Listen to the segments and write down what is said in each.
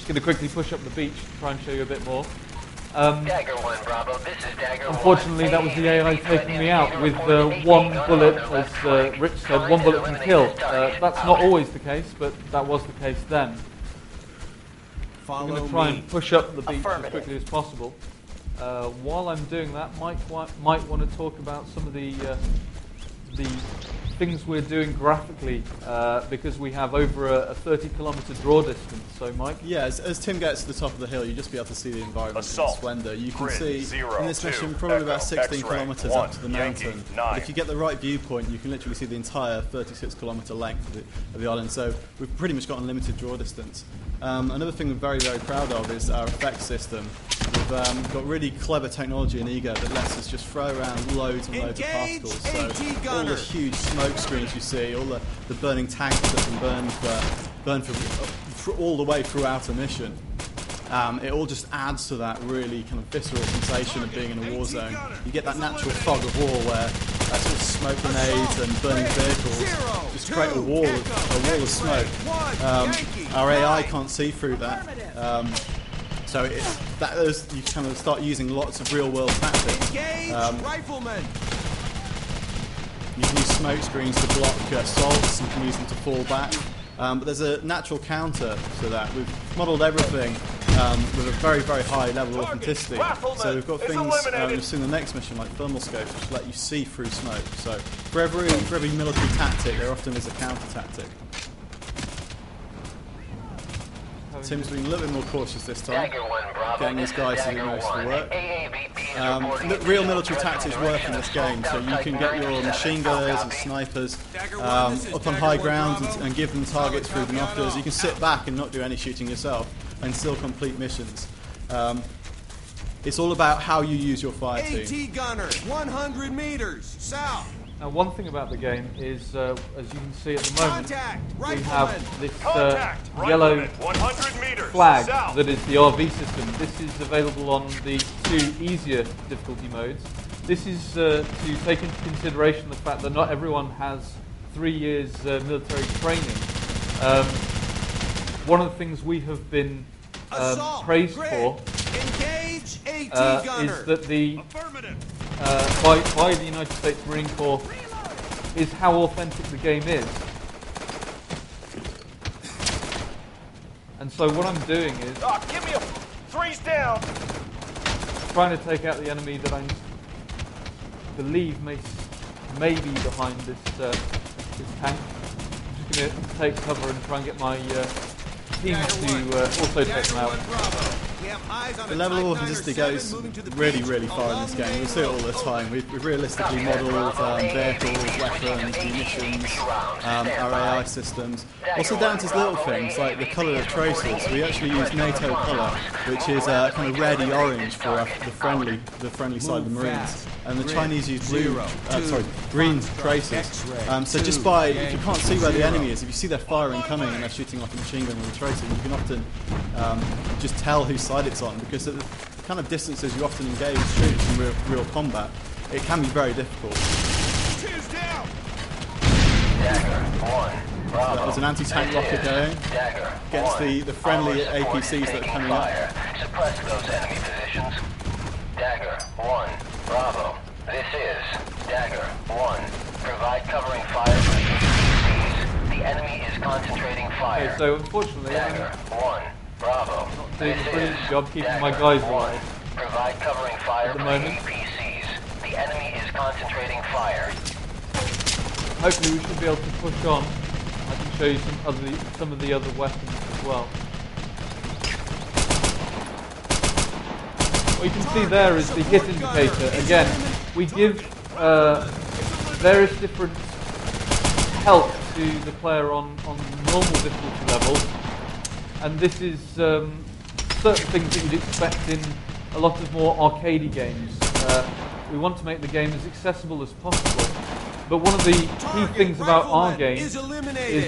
just going to quickly push up the beach to try and show you a bit more. Dagger 1, Bravo. This is Dagger 1. Unfortunately, that was the AI taking me out with one bullet, as Rich said, one bullet can kill. That's not always the case, but that was the case then. I'm going to try and push up the beach as quickly as possible. While I'm doing that, Mike might want to talk about some of the things we're doing graphically, because we have over a 30-kilometer draw distance. So, Mike? Yeah, as Tim gets to the top of the hill, you just be able to see the environment in splendor. You can see in this mission probably about 16 kilometers up to the mountain. But if you get the right viewpoint, you can literally see the entire 36-kilometer length of the island. So we've pretty much got unlimited draw distance. Another thing we're very, very proud of is our effects system. We've got really clever technology in Ego that lets us just throw around loads and loads of particles. So all the huge smoke screens you see, all the burning tanks that can burn for all the way throughout a mission. It all just adds to that really kind of visceral sensation of being in a war zone. You get that natural fog of war where that sort of smoke grenades and burning vehicles just create a wall of smoke. Our AI can't see through that. So you kind of start using lots of real-world tactics. You can use smoke screens to block assaults, you can use them to fall back. But there's a natural counter to that. We've modelled everything with a very, very high level of authenticity. So we've got things you'll see in the next mission, like thermal scopes, which let you see through smoke. So for every military tactic, there often is a counter tactic. Tim's being a little bit more cautious this time, getting these guys to do most of the work. Real military tactics work in this game, so you can get your machine gunners and snipers up on high ground and give them targets through binoculars. You can sit back and not do any shooting yourself and still complete missions. It's all about how you use your fire team. AT gunner, 100 meters south. Now, one thing about the game is, as you can see at the moment, we have this yellow flag that is the RV system. This is available on the 2 easier difficulty modes. This is to take into consideration the fact that not everyone has 3 years military training. One of the things we have been praised for is that the by the United States Marine Corps is how authentic the game is. And so what I'm doing is give me a freeze down. Trying to take out the enemy that I believe may be behind this tank. I'm just going to take cover and try and get my team to also take them out. The level of authenticity goes really, really far in this game. We see it all the time. We've realistically modelled vehicles, weapons, munitions, our AI systems. Also down to little things like the colour of traces. We actually use NATO colour, which is kind of reddy orange for the friendly side of the Marines. And the Chinese use green traces. So just by, if you can't see where the enemy is, if you see they're firing coming and they're shooting like a machine gun with a tracer, you can often just tell whose side it's on, because at the kind of distances you often engage troops in real combat, it can be very difficult. So there's an anti-tank rocket going against the friendly APCs that are coming up. Suppress those enemy positions. Dagger 1, Bravo. This is Dagger 1. Provide covering fire for the APCs. The enemy is concentrating fire. Okay, so unfortunately, Dagger 1, Bravo. Not doing a brilliant job keeping my guys alive. Provide covering fire at the for moment. the APCs. The enemy is concentrating fire. Hopefully we should be able to push on. I can show you some of the other weapons as well. What you can see there is the hit indicator. Again, we give various different help to the player on normal difficulty levels, and this is certain things that you'd expect in a lot of more arcadey games. We want to make the game as accessible as possible, but one of the key things about our game is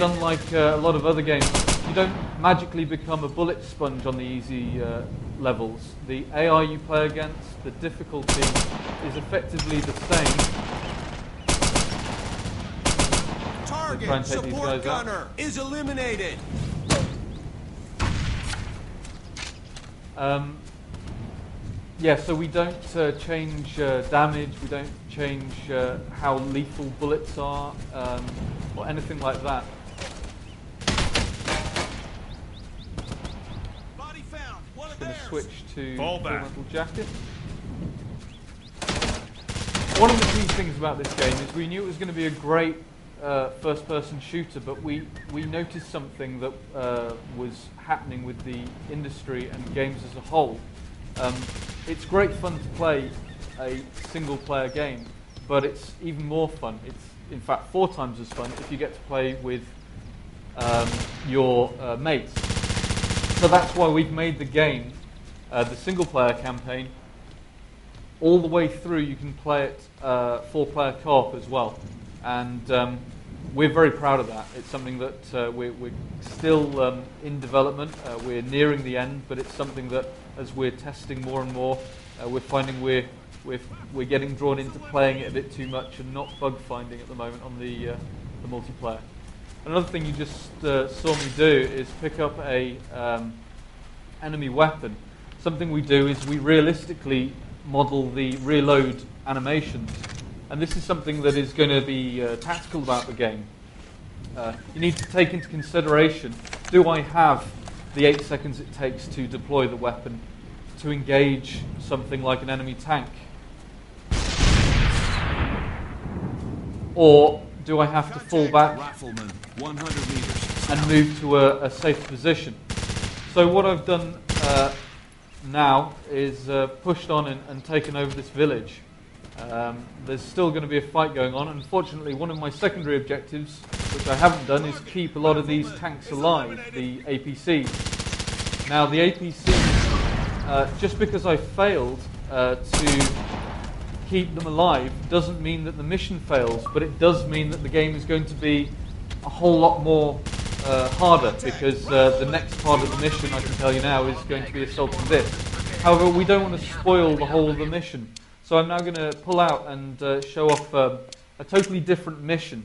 unlike a lot of other games, you don't magically become a bullet sponge on the easy levels. The AI you play against, the difficulty is effectively the same. Target support gunner is eliminated. Yeah, so we don't change damage, we don't change how lethal bullets are, or anything like that. Body found. One of I'm going to theirs. switch to Fall back. Metal Jacket. One of the key things about this game is we knew it was going to be a great first-person shooter, but we noticed something that was happening with the industry and games as a whole. It's great fun to play a single-player game, but it's even more fun. It's, in fact, 4 times as fun if you get to play with your mates. So that's why we've made the game, the single-player campaign, all the way through. You can play it 4-player co-op as well. And we're very proud of that. It's something that we're still in development. We're nearing the end, but it's something that, as we're testing more and more, we're finding we're getting drawn into playing it a bit too much and not bug finding at the moment on the multiplayer. Another thing you just saw me do is pick up a enemy weapon. Something we do is we realistically model the reload animations. And this is something that is going to be tactical about the game. You need to take into consideration, do I have the 8 seconds it takes to deploy the weapon to engage something like an enemy tank? Or do I have to fall back Rifleman, 100 meters. and move to a safe position? So what I've done now is pushed on and taken over this village. There's still going to be a fight going on. Unfortunately, one of my secondary objectives, which I haven't done, is keep a lot of these tanks alive, the APCs. Now, the APCs, just because I failed to keep them alive doesn't mean that the mission fails, but it does mean that the game is going to be a whole lot more harder, because the next part of the mission, I can tell you now, is going to be assaulting this. However, we don't want to spoil the whole of the mission. So I'm now going to pull out and show off a totally different mission